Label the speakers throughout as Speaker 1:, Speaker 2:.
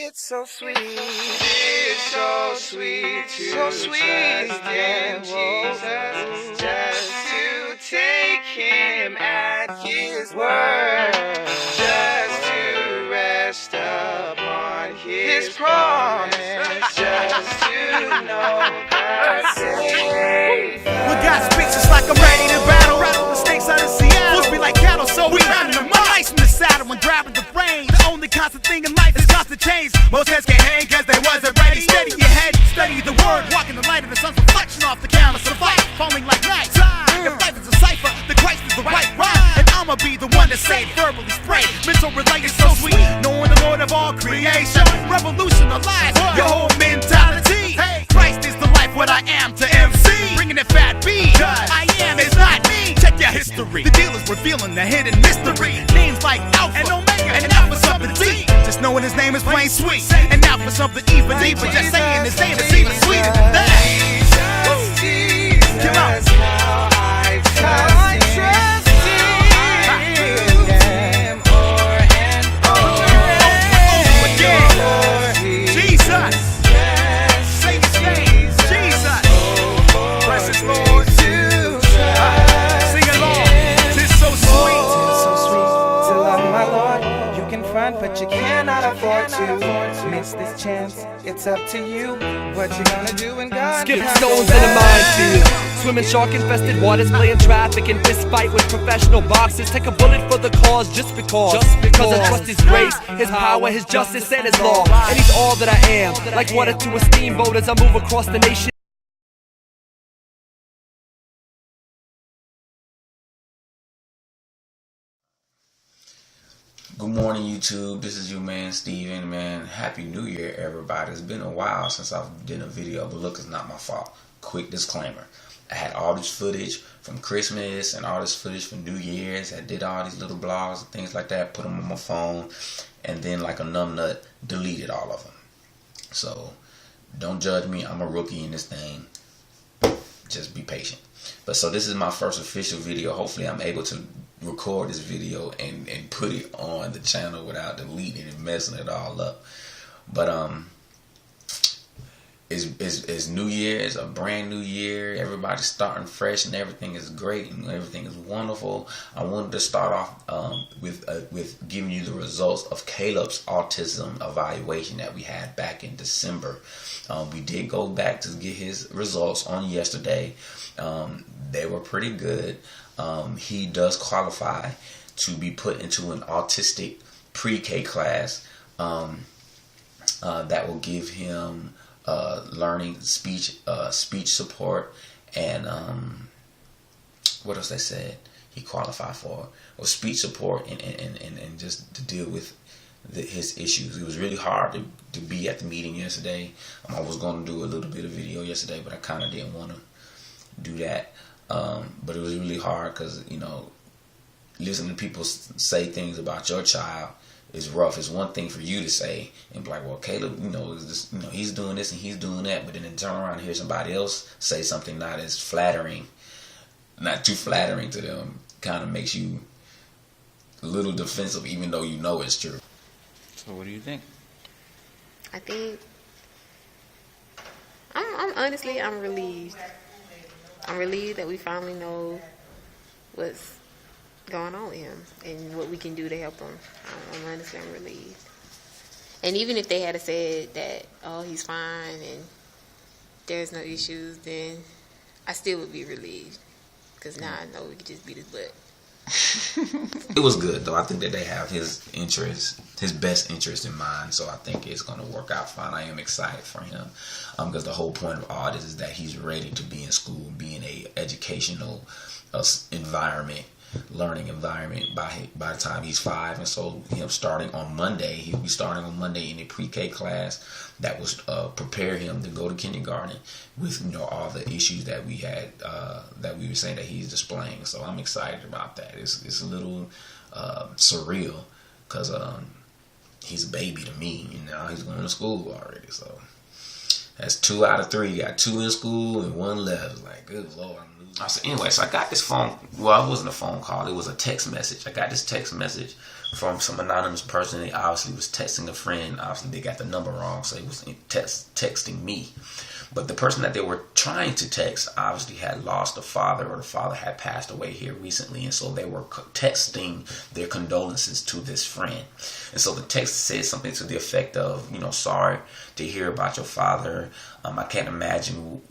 Speaker 1: It's so sweet. It's so sweet to trust in Jesus, just to take him at his word, just to rest upon his promise, just to know the Savior.
Speaker 2: When God speaks, it's like I'm ready to battle. The stakes out of Seattle, fools be like cattle, so we rounding them up. Ice in the saddle when grabbing the reins. The only constant thing in life is constant change. Most heads can't hang cause they wasn't ready. Steady your head, study the word, walk in the light of the sun's reflection off the canvas of life, falling like night. If life is a cipher, the Christ is the right rhyme, and I'ma be the one to say verbally spray. Mental relate is so sweet, knowing the Lord of all creation. Revolutionize your whole mentality. Christ is the life, what I am to MC. Bringing it fat B, I am is not me. Check your history, the deal is revealing the hidden mystery. Names like Alpha and Omega, and now for something deep. Just knowing his name is plain sweet, and now for something even deeper. Just saying his name is even sweeter than that.
Speaker 1: Jesus,
Speaker 2: Come on.
Speaker 1: how I trust in him o'er and over
Speaker 2: again.
Speaker 1: Lord,
Speaker 2: Jesus,
Speaker 1: yes,
Speaker 2: say his name, Jesus, precious Lord. Sing along, 'tis so sweet.
Speaker 1: It's so sweet to love my Lord. You can front, but you cannot afford to miss this chance. It's up to you. What you gonna do when God
Speaker 3: Skip
Speaker 1: comes
Speaker 3: stones in a minefield, swimming shark-infested waters, playing traffic and fist fight with professional boxers. Take a bullet for the cause just because I trust his grace, his power, his justice, and his law. And he's all that I am, like water to a steamboat as I move across the nation.
Speaker 4: Good morning, YouTube. This is your man, Steven. Man, Happy New Year, everybody. It's been a while since I've done a video, but look, it's not my fault. Quick disclaimer. I had all this footage from Christmas and all this footage from New Year's. I did all these little blogs and things like that, put them on my phone, and then like a numbnut, deleted all of them. So, don't judge me. I'm a rookie in this thing. Just be patient. But so this is my first official video. Hopefully I'm able to record this video and put it on the channel without deleting and messing it all up. But it's New Year. It's a brand new year. Everybody's starting fresh and everything is great and everything is wonderful. I wanted to start off with giving you the results of Caleb's autism evaluation that we had back in December. We did go back to get his results on yesterday. They were pretty good. He does qualify to be put into an autistic pre-K class that will give him learning speech support, and what else they said he qualified for was speech support and just to deal with his issues. It was really hard to be at the meeting yesterday. I was going to do a little bit of video yesterday, but I kind of didn't want to do that. But it was really hard because, you know, listening to people say things about your child is rough. It's one thing for you to say and be like, well, Caleb, he's doing this and he's doing that, but then turn around and hear somebody else say something not as flattering, not too flattering to them, kind of makes you a little defensive, even though you know it's true. So what do you think?
Speaker 5: I think I'm relieved. I'm relieved that we finally know what's going on with him and what we can do to help him. I'm relieved. And even if they had said that, oh, he's fine and there's no issues, then I still would be relieved. Because now I know we could just beat his butt.
Speaker 4: It was good, though. I think that they have his best interest in mind, so I think it's going to work out fine. I am excited for him because the whole point of all this is that he's ready to be in school, be in a educational environment, learning environment by the time he's 5. And so him starting on Monday, he'll be starting on Monday in a pre-K class that was prepare him to go to kindergarten with, you know, all the issues that we had that we were saying that he's displaying. So I'm excited about that. It's a little surreal because he's a baby to me, and now he's going to school already. So that's 2 out of 3. Got 2 in school and 1 left. It's like, good Lord. So anyway, so I got this phone. Well, it wasn't a phone call. It was a text message. I got this text message from some anonymous person. They obviously was texting a friend. Obviously they got the number wrong, so it was texting me. But the person that they were trying to text obviously had lost a father, or the father had passed away here recently, and so they were texting their condolences to this friend. And so the text said something to the effect of, sorry to hear about your father. I can't imagine,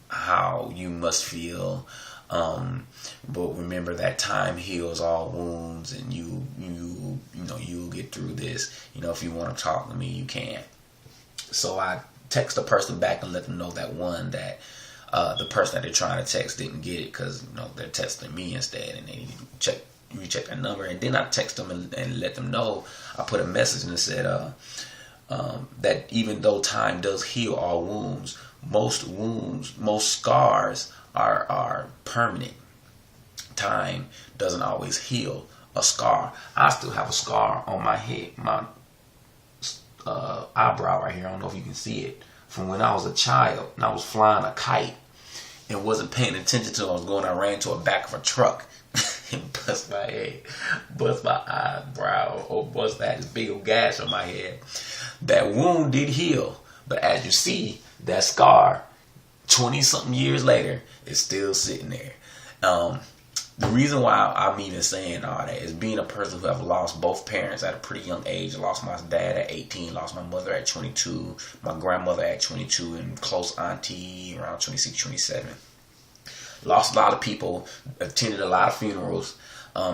Speaker 4: how you must feel. But remember that time heals all wounds, and you'll get through this. If you want to talk to me, you can. So I text the person back and let them know that the person that they're trying to text didn't get it, because they're texting me instead, and they recheck that number. And then I text them and let them know. I put a message and said that even though time does heal all wounds, most scars are permanent. Time doesn't always heal a scar. I still have a scar on my head, my eyebrow right here. I don't know if you can see it, from when I was a child and I was flying a kite and wasn't paying attention to it. I ran to the back of a truck and bust my head, bust my eyebrow, or bust that big old gash on my head. That wound did heal, but as you see, that scar 20 something years later is still sitting there. The reason why I'm even saying all that is being a person who have lost both parents at a pretty young age. I lost my dad at 18, lost my mother at 22, my grandmother at 22, and close auntie around 26, 27. Lost a lot of people, attended a lot of funerals.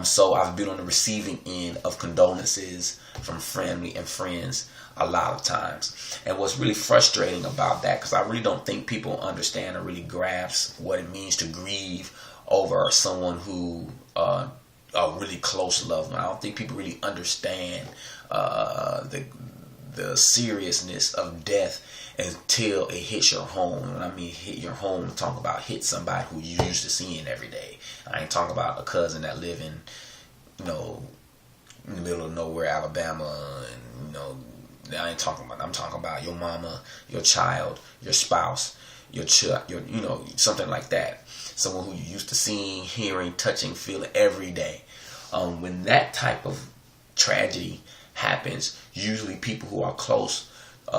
Speaker 4: So I've been on the receiving end of condolences from family and friends a lot of times. And what's really frustrating about that, because I really don't think people understand or really grasp what it means to grieve over someone who a really close loved one. I don't think people really understand the seriousness of death until it hits your home. When I mean hit your home, I'm talking about hit somebody who you used to seeing every day. I ain't talking about a cousin that live in in the middle of nowhere, Alabama, and I'm talking about your mama, your child, your spouse, your something like that. Someone who you used to seeing, hearing, touching, feeling every day. When that type of tragedy happens, usually people who are close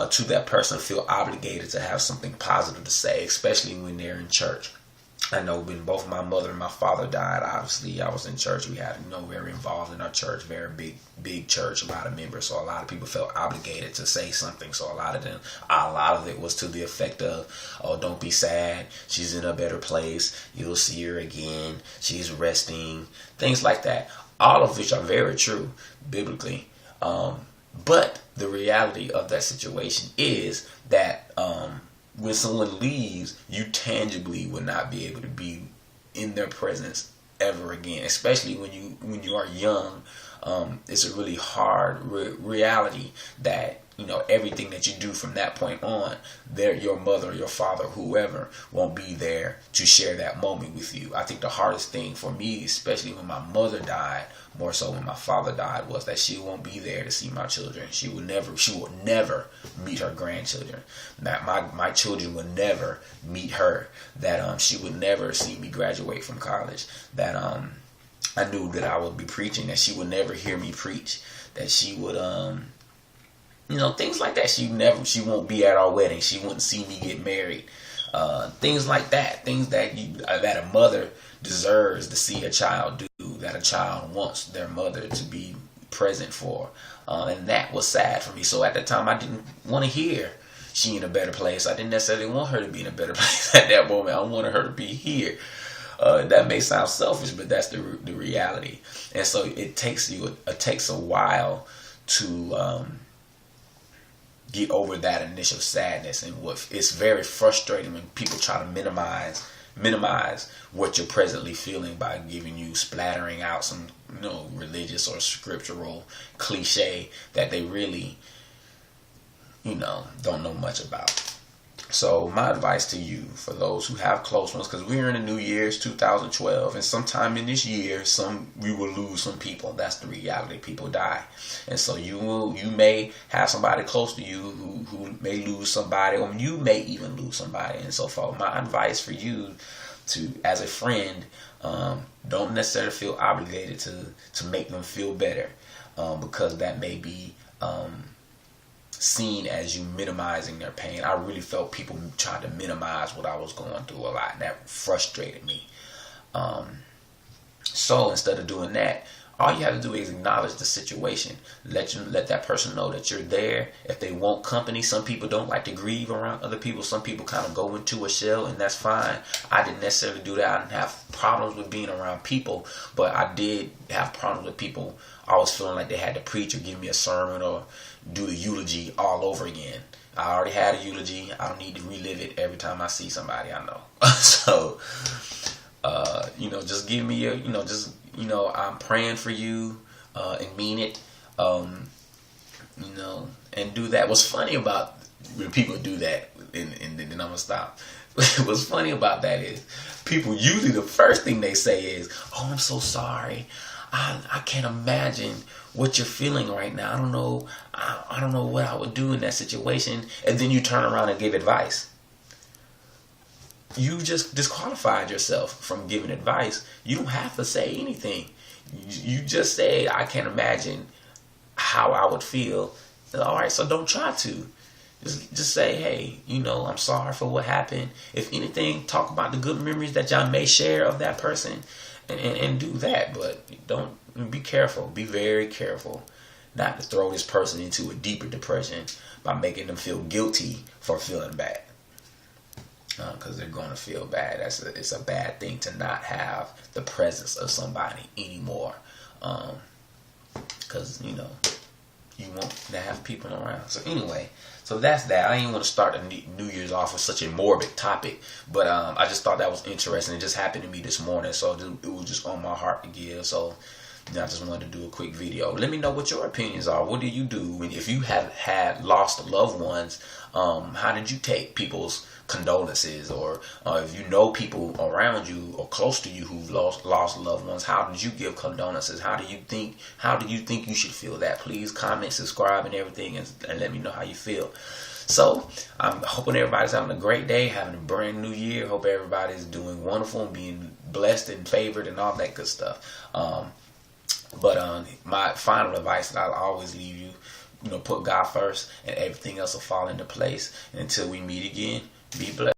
Speaker 4: to that person feel obligated to have something positive to say, especially when they're in church. I know when both my mother and my father died, obviously I was in church. We had, very involved in our church, very big church, a lot of members. So a lot of people felt obligated to say something. So a lot of it was to the effect of, oh, don't be sad. She's in a better place. You'll see her again. She's resting. Things like that. All of which are very true biblically. But the reality of that situation is that, when someone leaves, you tangibly will not be able to be in their presence ever again. Especially when you are young, it's a really hard reality that everything that you do from that point on, your mother, your father, whoever won't be there to share that moment with you. I think the hardest thing for me, especially when my mother died, more so when my father died, was that she won't be there to see my children. She will never meet her grandchildren. That my children will never meet her. That she would never see me graduate from college. That I knew that I would be preaching. That she would never hear me preach. That she would things like that. She won't be at our wedding. She wouldn't see me get married. Things like that. Things that that a mother deserves to see a child do, that a child wants their mother to be present for. And that was sad for me. So at the time, I didn't want to hear she in a better place. I didn't necessarily want her to be in a better place at that moment. I wanted her to be here. That may sound selfish, but that's the reality. And so it takes a while to get over that initial sadness. And it's very frustrating when people try to minimize what you're presently feeling by splattering out some religious or scriptural cliche that they really don't know much about. So my advice to you, for those who have close ones, because we're in the new year, it's 2012, and sometime in this year, we will lose some people. That's the reality. People die. And so you may have somebody close to you who may lose somebody, or you may even lose somebody. And so for my advice for you, as a friend, don't necessarily feel obligated to make them feel better. because that may be seen as you minimizing their pain. I really felt people tried to minimize what I was going through a lot, and that frustrated me. So instead of doing that, all you have to do is acknowledge the situation. Let that person know that you're there. If they want company, some people don't like to grieve around other people. Some people kind of go into a shell, and that's fine. I didn't necessarily do that. I didn't have problems with being around people, but I did have problems with people always feeling like they had to preach or give me a sermon or do the eulogy all over again. I already had a eulogy. I don't need to relive it every time I see somebody I know. So, just give me a, I'm praying for you, and mean it, and do that. What's funny about when people do that, and then I'm gonna stop. What's funny about that is people usually the first thing they say is, "Oh, I'm so sorry. I can't imagine what you're feeling right now. I don't know. I don't know what I would do in that situation." And then you turn around and give advice. You just disqualified yourself from giving advice. You don't have to say anything. You just said, "I can't imagine how I would feel." All right, so don't try to. Just say, "Hey, I'm sorry for what happened." If anything, talk about the good memories that y'all may share of that person, and do that. But don't, be careful. Be very careful not to throw this person into a deeper depression by making them feel guilty for feeling bad. Because they're going to feel bad. It's a bad thing to not have the presence of somebody anymore. Because, you want to have people around. So anyway, so that's that. I didn't want to start the New Year's off with such a morbid topic. But I just thought that was interesting. It just happened to me this morning. So it was just on my heart to give. So I just wanted to do a quick video. Let me know what your opinions are. What do you do if you have had lost loved ones? How did you take people's condolences, or if you know people around you or close to you who've lost loved ones, how did you give condolences? How do you think you should feel that? Please comment, subscribe, and everything, and let me know how you feel. So I'm hoping everybody's having a great day, having a brand new year. Hope everybody's doing wonderful and being blessed and favored and all that good stuff. But my final advice that I'll always leave you, put God first, and everything else will fall into place. And until we meet again, be blessed.